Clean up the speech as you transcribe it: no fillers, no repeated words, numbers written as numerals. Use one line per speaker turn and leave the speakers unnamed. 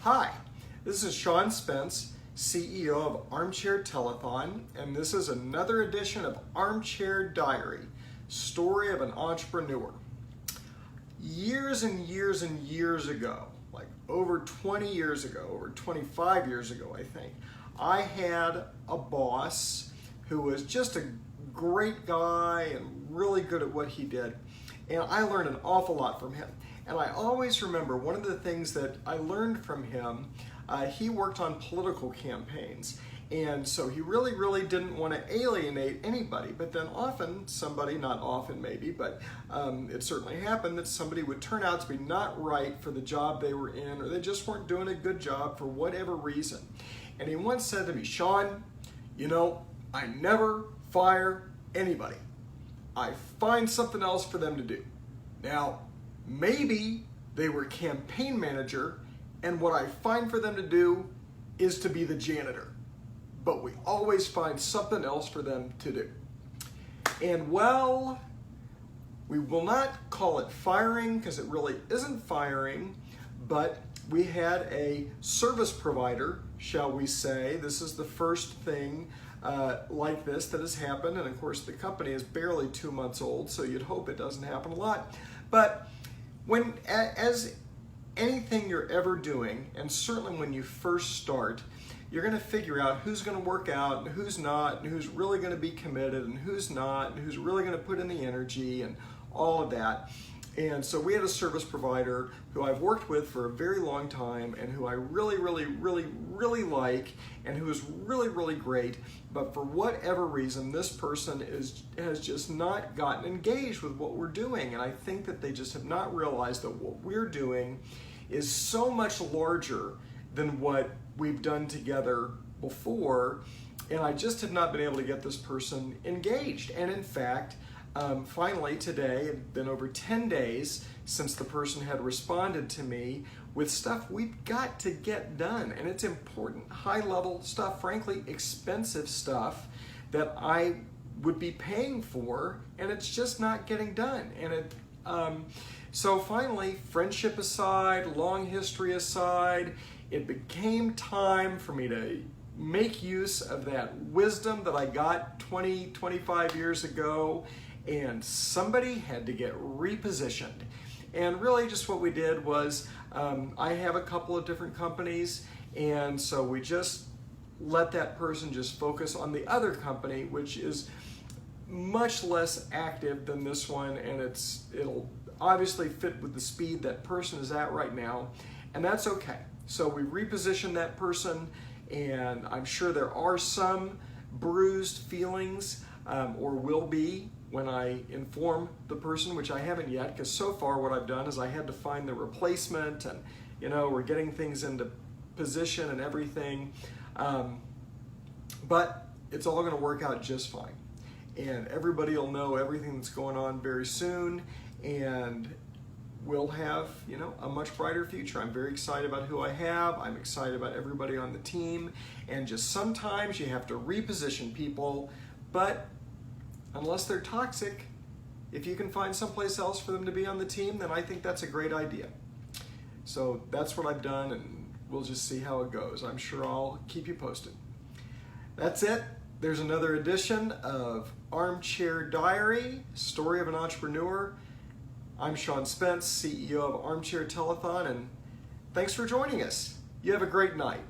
Hi, this is Sean Spence, CEO of Armchair Telethon, and this is another edition of Armchair Diary, Story of an Entrepreneur. Years and years and years ago, like over 20 years ago, over 25 years ago, I think, I had a boss who was just a great guy and really good at what he did. And I learned an awful lot from him. And I always remember one of the things that I learned from him, he worked on political campaigns. And so he really didn't want to alienate anybody. But then often somebody, not often maybe, but it certainly happened that somebody would turn out to be not right for the job they were in, or they just weren't doing a good job for whatever reason. And he once said to me, Sean, you know, I never fire anybody. I find something else for them to do. Now, maybe they were campaign manager and what I find for them to do is to be the janitor. But we always find something else for them to do. And well, we will not call it firing because it really isn't firing, but we had a service provider, shall we say. This is the first thing like this that has happened, and of course the company is barely 2 months old, so you'd hope it doesn't happen a lot. But when, as anything you're ever doing, and certainly when you first start, you're going to figure out who's going to work out and who's not, and who's really going to be committed and who's not, and who's really going to put in the energy and all of that. And so we had a service provider who I've worked with for a very long time and who I really like, and who is really great. But for whatever reason, this person has just not gotten engaged with what we're doing. And I think that they just have not realized that what we're doing is so much larger than what we've done together before. And I just have not been able to get this person engaged. And in fact, finally today, it's been over 10 days since the person had responded to me with stuff we've got to get done. And it's important, high-level stuff, frankly, expensive stuff that I would be paying for, and it's just not getting done. And so finally, friendship aside, long history aside, it became time for me to make use of that wisdom that I got 25 years ago, and somebody had to get repositioned. And really just what we did was, I have a couple of different companies, and so we just let that person just focus on the other company, which is much less active than this one, and it'll obviously fit with the speed that person is at right now, and that's okay. So we repositioned that person, and I'm sure there are some bruised feelings, or will be, when I inform the person, which I haven't yet, because so far what I've done is I had to find the replacement, and you know, we're getting things into position and everything, but it's all going to work out just fine, and everybody will know everything that's going on very soon, and we'll have, you know, a much brighter future. I'm very excited about who I have. I'm excited about everybody on the team, and just sometimes you have to reposition people, but unless they're toxic, if you can find someplace else for them to be on the team, then I think that's a great idea. So that's what I've done, and we'll just see how it goes. I'm sure I'll keep you posted. That's it. There's another edition of Armchair Diary, Story of an Entrepreneur. I'm Sean Spence, CEO of Armchair Telethon, and thanks for joining us. You have a great night.